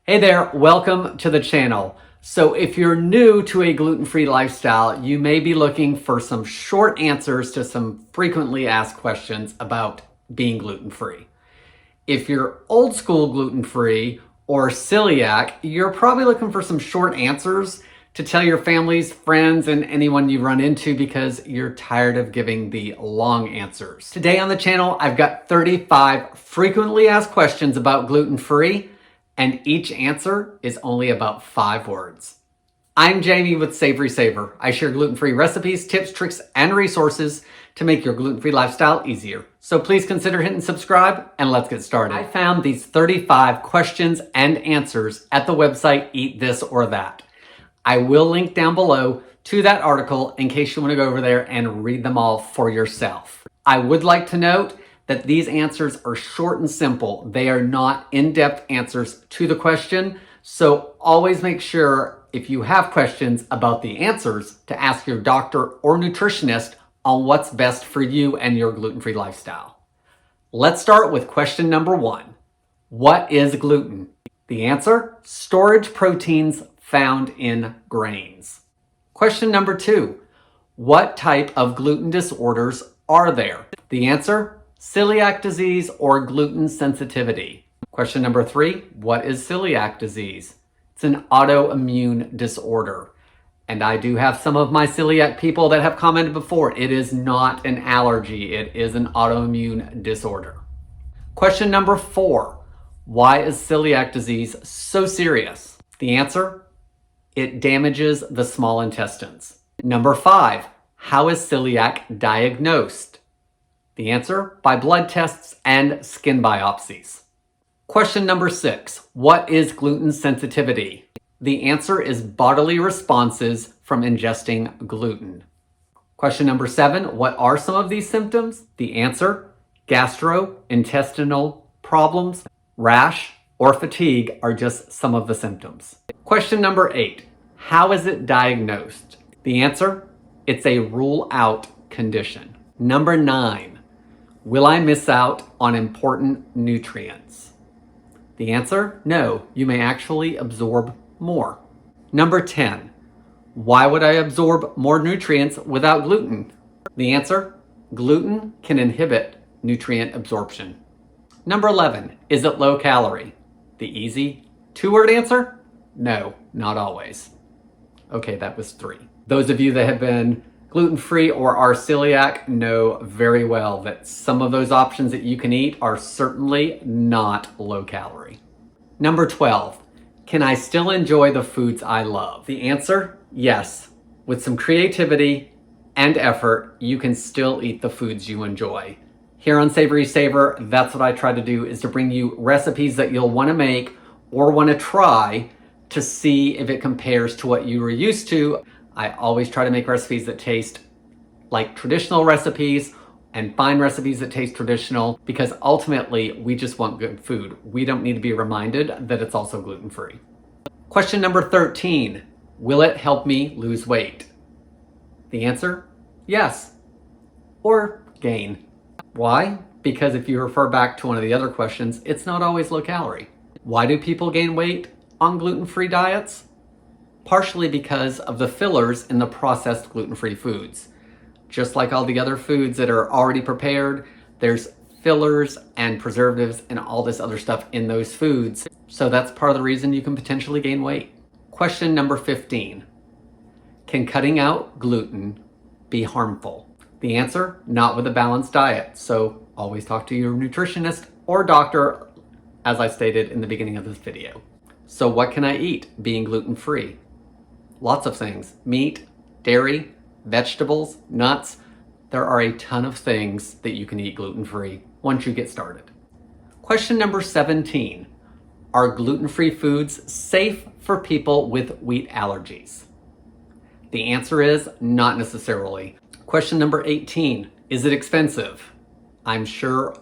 Hey there, welcome to the channel. So if you're new to a gluten-free lifestyle, you may be looking for some short answers to some frequently asked questions about being gluten-free. If you're old school gluten-free or celiac, you're probably looking for some short answers to tell your families, friends, and anyone you run into because you're tired of giving the long answers. Today on the channel, I've got 35 frequently asked questions about gluten-free, and each answer is only about 5 words. I'm Jamie with SavorySaver. I share gluten-free recipes, tips, tricks, and resources to make your gluten-free lifestyle easier. So please consider hitting subscribe and let's get started. I found these 35 questions and answers at the website Eat This or That. I will link down below to that article in case you want to go over there and read them all for yourself. I would like to note that these answers are short and simple. They are not in-depth answers to the question. So always make sure if you have questions about the answers to ask your doctor or nutritionist on what's best for you and your gluten-free lifestyle. Let's start with question number 1. What is gluten? The answer: storage proteins found in grains. Question number 2. What type of gluten disorders are there? The answer: celiac disease or gluten sensitivity. Question number 3, what is celiac disease? It's an autoimmune disorder. And I do have some of my celiac people that have commented before. It is not an allergy, it is an autoimmune disorder. Question number 4, why is celiac disease so serious? The answer: it damages the small intestines. Number 5, how is celiac diagnosed? The answer: by blood tests and skin biopsies. Question number 6, what is gluten sensitivity? The answer is bodily responses from ingesting gluten. Question number 7, what are some of these symptoms? The answer: gastrointestinal problems, rash, or fatigue are just some of the symptoms. Question number 8, how is it diagnosed? The answer: it's a rule out condition. Number 9, will I miss out on important nutrients? The answer: no, you may actually absorb more. Number 10, why would I absorb more nutrients without gluten? The answer: gluten can inhibit nutrient absorption. Number 11, is it low calorie? The easy 2-word answer: no, not always. Okay, that was 3. Those of you that have been gluten-free or are celiac know very well that some of those options that you can eat are certainly not low calorie. Number 12, can I still enjoy the foods I love? The answer: yes. With some creativity and effort, you can still eat the foods you enjoy. Here on SavorySaver, that's what I try to do, is to bring you recipes that you'll want to make or want to try to see if it compares to what you were used to. I always try to make recipes that taste like traditional recipes and find recipes that taste traditional, because ultimately we just want good food. We don't need to be reminded that it's also gluten-free. Question number 13, will it help me lose weight? The answer: yes, or gain. Why? Because if you refer back to one of the other questions, it's not always low calorie. Why do people gain weight on gluten-free diets? Partially because of the fillers in the processed gluten-free foods. Just like all the other foods that are already prepared, there's fillers and preservatives and all this other stuff in those foods. So that's part of the reason you can potentially gain weight. Question number 15, can cutting out gluten be harmful? The answer: not with a balanced diet. So always talk to your nutritionist or doctor, as I stated in the beginning of this video. So what can I eat being gluten-free? Lots of things: meat, dairy, vegetables, nuts. There are a ton of things that you can eat gluten-free once you get started. Question number 17, are gluten-free foods safe for people with wheat allergies? The answer is: not necessarily. Question number 18, is it expensive? I'm sure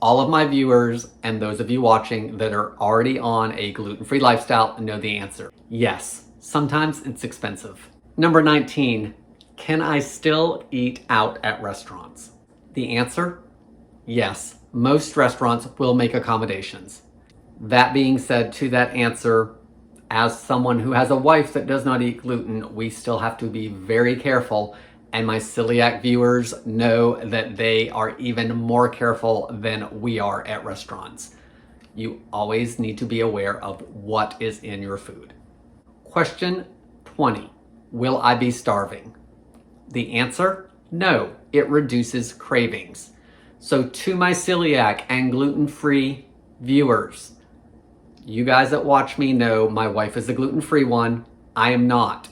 all of my viewers and those of you watching that are already on a gluten-free lifestyle know the answer: yes. Sometimes it's expensive. Number 19, can I still eat out at restaurants? The answer: yes. Most restaurants will make accommodations. That being said, to that answer, as someone who has a wife that does not eat gluten, we still have to be very careful. And my celiac viewers know that they are even more careful than we are at restaurants. You always need to be aware of what is in your food. Question 20. Will I be starving? The answer, no, it reduces cravings. So to my celiac and gluten-free viewers, you guys that watch me know my wife is a gluten-free one. I am not.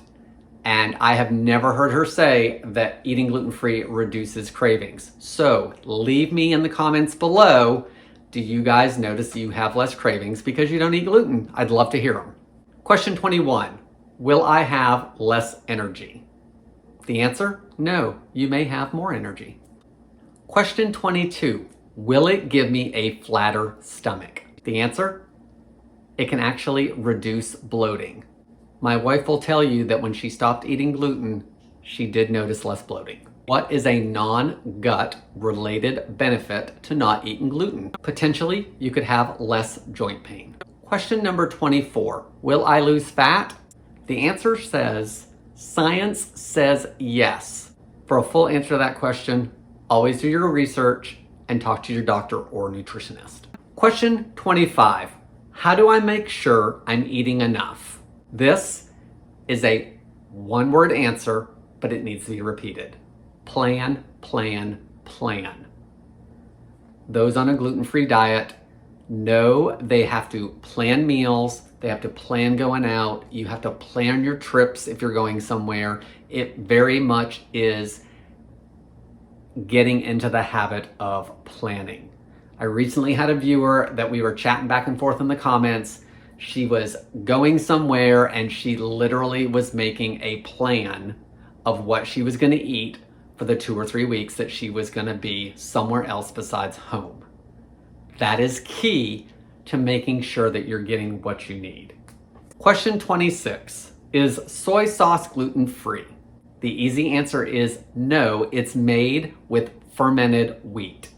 And I have never heard her say that eating gluten-free reduces cravings. So leave me in the comments below. Do you guys notice you have less cravings because you don't eat gluten? I'd love to hear them. Question 21. Will I have less energy? The answer, no, you may have more energy. Question 22. Will it give me a flatter stomach? The answer, it can actually reduce bloating. My wife will tell you that when she stopped eating gluten, she did notice less bloating. What is a non-gut related benefit to not eating gluten? Potentially, you could have less joint pain. Question number 24. Will I lose fat? The answer says, science says yes. For a full answer to that question, always do your research and talk to your doctor or nutritionist. Question 25. How do I make sure I'm eating enough? This is a one-word answer, but it needs to be repeated. Plan, plan, plan. Those on a gluten-free diet know they have to plan meals, they have to plan going out, you have to plan your trips if you're going somewhere. It very much is getting into the habit of planning. I recently had a viewer that we were chatting back and forth in the comments. She was going somewhere and she literally was making a plan of what she was going to eat for the 2 or 3 weeks that she was going to be somewhere else besides home. That is key to making sure that you're getting what you need. Question 26. Is soy sauce gluten-free? The easy answer is no, it's made with fermented wheat.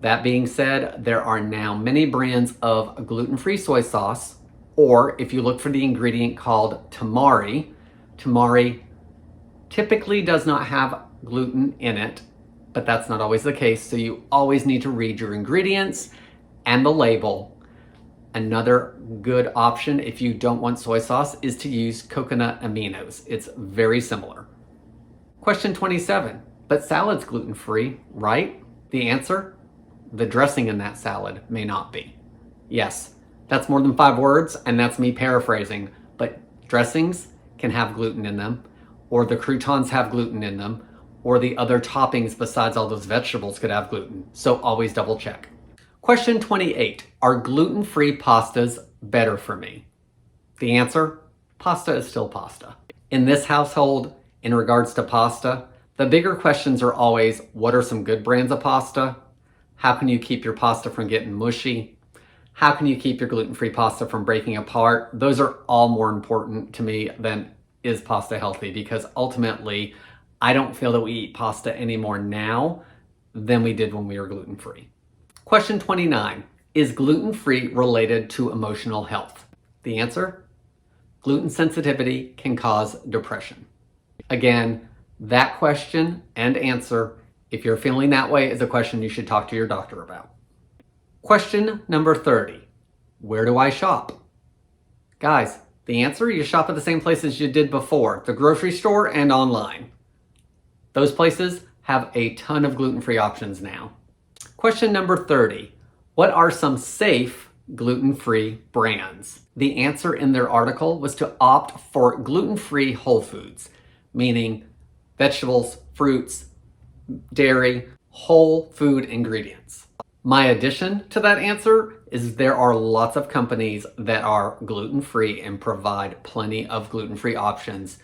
That being said, there are now many brands of gluten-free soy sauce, or if you look for the ingredient called tamari, tamari typically does not have gluten in it, but that's not always the case, so you always need to read your ingredients and the label. Another good option if you don't want soy sauce is to use coconut aminos. It's very similar. Question 27, but salad's gluten-free, right? The answer, the dressing in that salad may not be. Yes, that's more than 5 words, and that's me paraphrasing, but dressings can have gluten in them, or the croutons have gluten in them, or the other toppings besides all those vegetables could have gluten. So always double check. Question 28, are gluten-free pastas better for me? The answer, pasta is still pasta. In this household, in regards to pasta, the bigger questions are always, what are some good brands of pasta? How can you keep your pasta from getting mushy? How can you keep your gluten-free pasta from breaking apart? Those are all more important to me than is pasta healthy, because ultimately, I don't feel that we eat pasta anymore now than we did when we were gluten-free. Question 29, is gluten-free related to emotional health? The answer, gluten sensitivity can cause depression. Again, that question and answer, if you're feeling that way, is a question you should talk to your doctor about. Question number 30, where do I shop? Guys, the answer, you shop at the same places you did before, the grocery store and online. Those places have a ton of gluten-free options now. Question number 30, what are some safe gluten-free brands? The answer in their article was to opt for gluten-free whole foods, meaning vegetables, fruits, dairy, whole food ingredients. My addition to that answer is there are lots of companies that are gluten-free and provide plenty of gluten-free options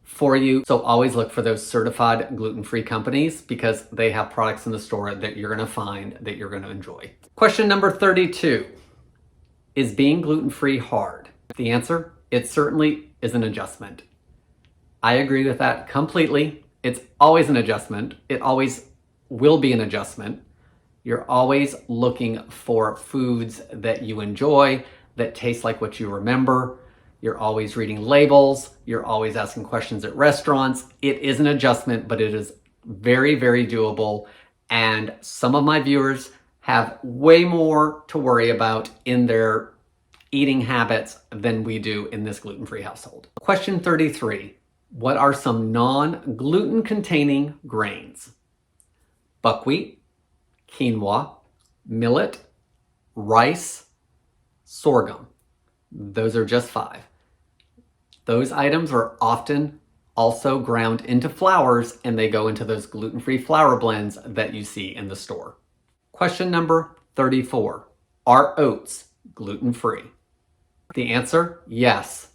for you. So always look for those certified gluten-free companies because they have products in the store that you're going to find that you're going to enjoy. Question number 32, is being gluten-free hard? The answer, it certainly is an adjustment. I agree with that completely. It's always an adjustment. It always will be an adjustment. You're always looking for foods that you enjoy, that taste like what you remember. You're always reading labels. You're always asking questions at restaurants. It is an adjustment, but it is very, very doable. And some of my viewers have way more to worry about in their eating habits than we do in this gluten-free household. Question 33. What are some non-gluten containing grains? Buckwheat, quinoa, millet, rice, sorghum. Those are just 5. Those items are often also ground into flours, and they go into those gluten-free flour blends that you see in the store. Question number 34. Are oats gluten-free? The answer, yes,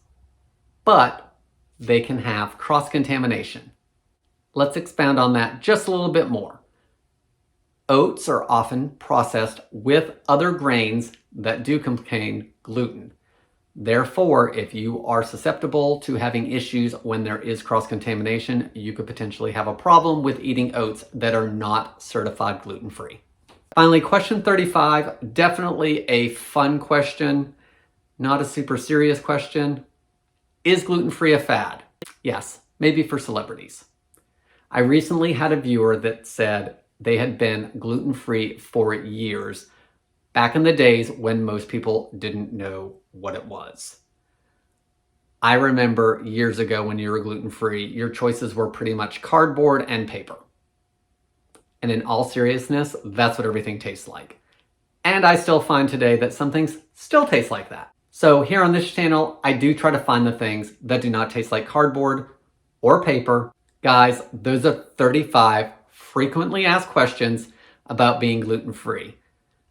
but they can have cross-contamination. Let's expound on that just a little bit more. Oats are often processed with other grains that do contain gluten. Therefore, if you are susceptible to having issues when there is cross-contamination, you could potentially have a problem with eating oats that are not certified gluten-free. Finally, question 35, definitely a fun question, not a super serious question. Is gluten-free a fad? Yes, maybe for celebrities. I recently had a viewer that said they had been gluten-free for years, back in the days when most people didn't know what it was. I remember years ago when you were gluten-free, your choices were pretty much cardboard and paper. And in all seriousness, that's what everything tastes like. And I still find today that some things still taste like that. So here on this channel, I do try to find the things that do not taste like cardboard or paper. Guys, those are 35 frequently asked questions about being gluten-free.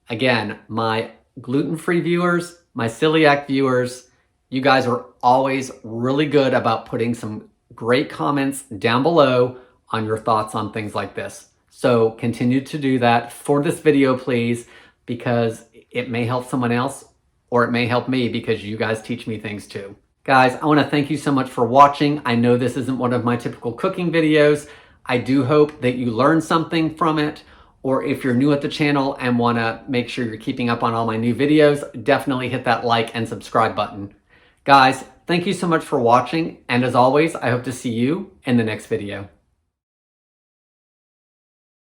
Again, my gluten-free viewers, my celiac viewers, you guys are always really good about putting some great comments down below on your thoughts on things like this. So continue to do that for this video, please, because it may help someone else or it may help me because you guys teach me things too. Guys, I want to thank you so much for watching. I know this isn't one of my typical cooking videos. I do hope that you learned something from it. Or if you're new at the channel and want to make sure you're keeping up on all my new videos, definitely hit that like and subscribe button. Guys, thank you so much for watching. And as always, I hope to see you in the next video.